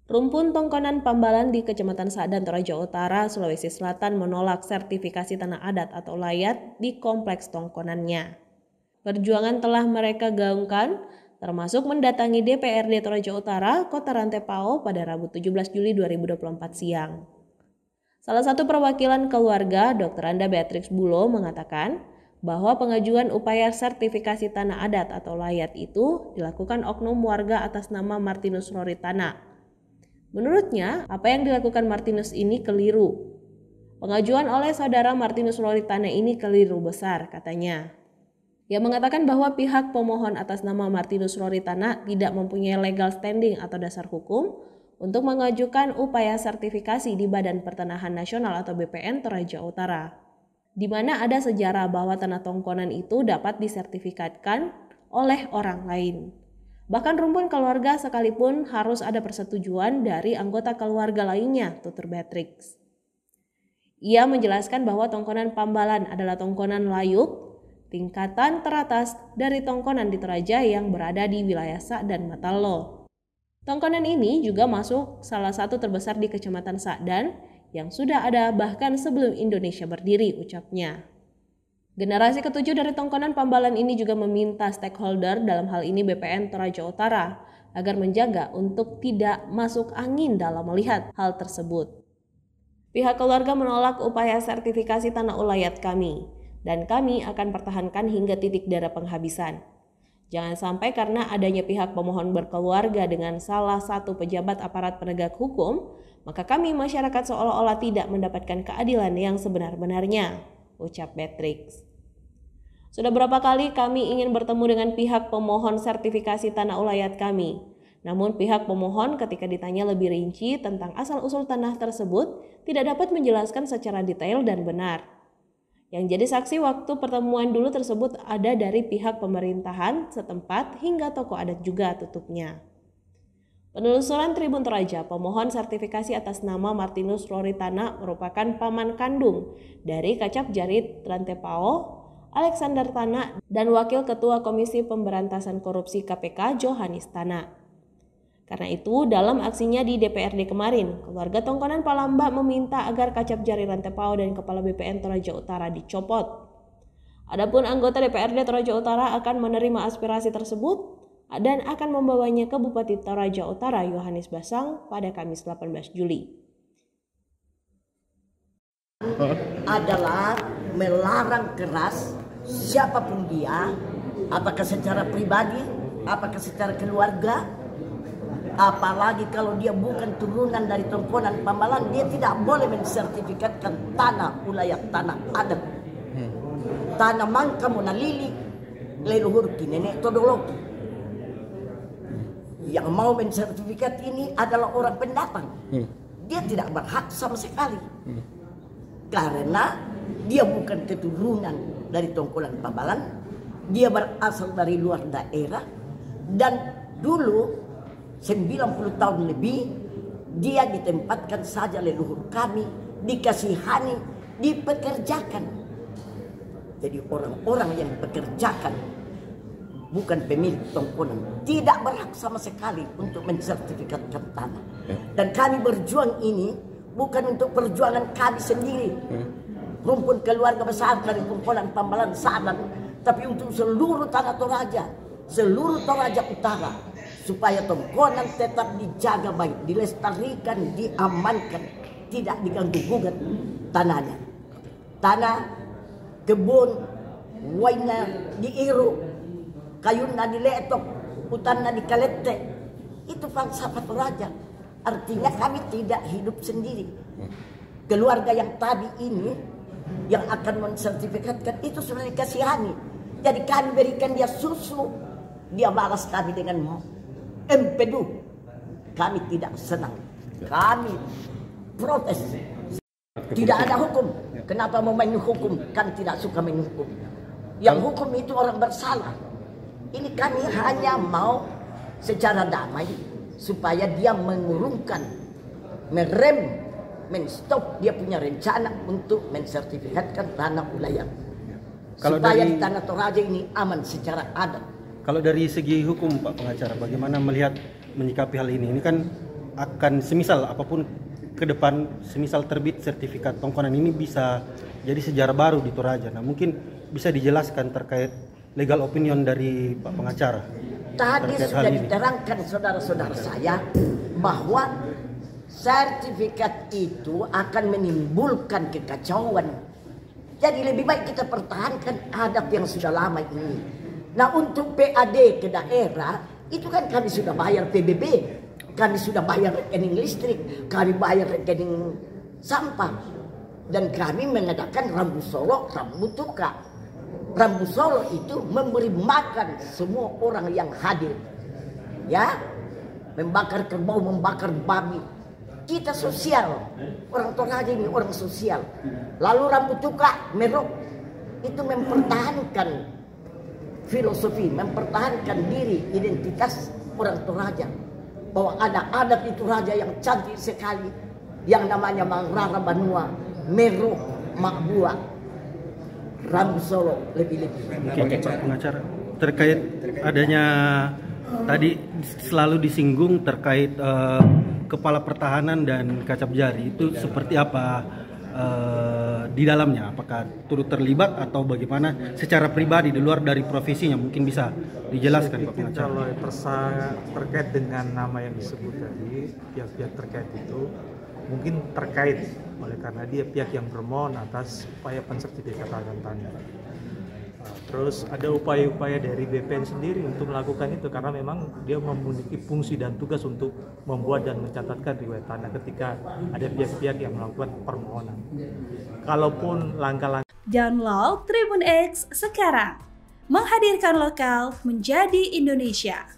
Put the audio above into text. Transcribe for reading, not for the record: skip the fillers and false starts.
Rumpun Tongkonan Pambalan di Kecamatan Sa'dan, Toraja Utara, Sulawesi Selatan menolak sertifikasi tanah adat atau layat di kompleks tongkonannya. Perjuangan telah mereka gaungkan, termasuk mendatangi DPRD Toraja Utara, Kota Rantepao pada Rabu 17 Juli 2024 siang. Salah satu perwakilan keluarga, Dr. Anda Beatrix Bulo, mengatakan bahwa pengajuan upaya sertifikasi tanah adat atau layat itu dilakukan oknum warga atas nama Martinus Roritana. Menurutnya, apa yang dilakukan Martinus ini keliru. Pengajuan oleh saudara Martinus Roritana ini keliru besar, katanya. Ia mengatakan bahwa pihak pemohon atas nama Martinus Roritana tidak mempunyai legal standing atau dasar hukum untuk mengajukan upaya sertifikasi di Badan Pertanahan Nasional atau BPN Toraja Utara, di mana ada sejarah bahwa tanah tongkonan itu dapat disertifikatkan oleh orang lain. Bahkan rumpun keluarga sekalipun harus ada persetujuan dari anggota keluarga lainnya, tutur Beatrix. Ia menjelaskan bahwa tongkonan Pambalan adalah tongkonan layuk, tingkatan teratas dari tongkonan di Toraja yang berada di wilayah Sa'dan Matalo. Tongkonan ini juga masuk salah satu terbesar di Kecamatan Sa'dan yang sudah ada bahkan sebelum Indonesia berdiri, ucapnya. Generasi ketujuh dari tongkonan Pambalan ini juga meminta stakeholder, dalam hal ini BPN Toraja Utara, agar menjaga untuk tidak masuk angin dalam melihat hal tersebut. Pihak keluarga menolak upaya sertifikasi tanah ulayat kami, dan kami akan pertahankan hingga titik darah penghabisan. Jangan sampai karena adanya pihak pemohon berkeluarga dengan salah satu pejabat aparat penegak hukum, maka kami masyarakat seolah-olah tidak mendapatkan keadilan yang sebenar-benarnya, ucap Beatrix. Sudah berapa kali kami ingin bertemu dengan pihak pemohon sertifikasi tanah ulayat kami. Namun pihak pemohon ketika ditanya lebih rinci tentang asal-usul tanah tersebut tidak dapat menjelaskan secara detail dan benar. Yang jadi saksi waktu pertemuan dulu tersebut ada dari pihak pemerintahan setempat hingga tokoh adat juga, tutupnya. Penelusuran Tribun Toraja, pemohon sertifikasi atas nama Martinus Roritana merupakan paman kandung dari Kacap Jarit Rantepao, Alexander Tana, dan Wakil Ketua Komisi Pemberantasan Korupsi KPK Johanis Tana. Karena itu, dalam aksinya di DPRD kemarin, keluarga tongkonan Palamba meminta agar Kacap Jarit Rantepao dan Kepala BPN Toraja Utara dicopot. Adapun anggota DPRD Toraja Utara akan menerima aspirasi tersebut dan akan membawanya ke Bupati Toraja Utara Yohanes Basang pada Kamis 18 Juli. Adalah melarang keras siapapun dia, apakah secara pribadi, apakah secara keluarga, apalagi kalau dia bukan turunan dari tongkonan Pambalan, dia tidak boleh mensertifikatkan tanah ulayat, tanah adat, tanah mangka monalili leluhur nenek todologi. Yang mau mensertifikat ini adalah orang pendatang. Dia tidak berhak sama sekali. Karena dia bukan keturunan dari tongkonan Pambalan. Dia berasal dari luar daerah. Dan dulu 90 tahun lebih dia ditempatkan saja leluhur kami, dikasihani, dipekerjakan. Jadi orang-orang yang dipekerjakan bukan pemilik tongkonan tidak berhak sama sekali untuk mensertifikatkan tanah. Dan kami berjuang ini bukan untuk perjuangan kami sendiri, rumpun keluarga besar dari tongkonan Pambalan Sa'dan, tapi untuk seluruh tanah Toraja, seluruh Toraja Utara, supaya tongkonan tetap dijaga baik, dilestarikan, diamankan, tidak diganggu-gugat tanahnya. Tanah, kebun, waina diiru, kayuna diletok, hutanna dikalete. Itu falsafah Toraja. Artinya kami tidak hidup sendiri. Keluarga yang tadi ini yang akan mensertifikatkan itu sudah dikasihani. Jadi kami berikan dia susu, dia balas kami dengan empedu. Kami tidak senang. Kami protes. Tidak ada hukum. Kenapa mau main hukum? Kan tidak suka main hukum. Yang hukum itu orang bersalah. Ini kami hanya mau secara damai supaya dia mengurungkan, merem, menstop dia punya rencana untuk mensertifikatkan tanah ulayat. Supaya di tanah Toraja ini aman secara adat. Kalau dari segi hukum Pak Pengacara, bagaimana melihat menyikapi hal ini? Ini kan akan semisal apapun ke depan, semisal terbit sertifikat tongkonan ini bisa jadi sejarah baru di Toraja. Nah, mungkin bisa dijelaskan terkait legal opinion dari Pak pengacara. Tadi sudah diterangkan saudara-saudara saya bahwa sertifikat itu akan menimbulkan kekacauan. Jadi lebih baik kita pertahankan adat yang sudah lama ini. Nah, untuk PAD ke daerah itu kan kami sudah bayar PBB, kami sudah bayar rekening listrik, kami bayar rekening sampah, dan kami mengadakan Rambu Solo, Rambu Tuka. Rambu Solo itu memberi makan semua orang yang hadir, ya, membakar kerbau, membakar babi. Kita sosial, orang Toraja ini orang sosial. Lalu Rambu Tuka, Merok, itu mempertahankan filosofi, mempertahankan diri, identitas orang Toraja. Bahwa ada adat di Toraja yang cantik sekali, yang namanya Mangrara Banua, Merok, Makbua, Rambu Solo lebih-lebih. Oke, Pak pengacara, terkait adanya tadi selalu disinggung terkait kepala pertahanan dan kacap jari, itu seperti apa di dalamnya? Apakah turut terlibat atau bagaimana secara pribadi di luar dari profesinya? Mungkin bisa dijelaskan Pak pengacara. Kalau terkait dengan nama yang disebut tadi, pihak-pihak terkait itu mungkin terkait oleh karena dia pihak yang bermohon atas upaya pensertifikatan tanah. Terus ada upaya-upaya dari BPN sendiri untuk melakukan itu karena memang dia memiliki fungsi dan tugas untuk membuat dan mencatatkan riwayat tanah ketika ada pihak-pihak yang melakukan permohonan. Kalaupun langkah-langkah. Download Tribun X sekarang, menghadirkan lokal menjadi Indonesia.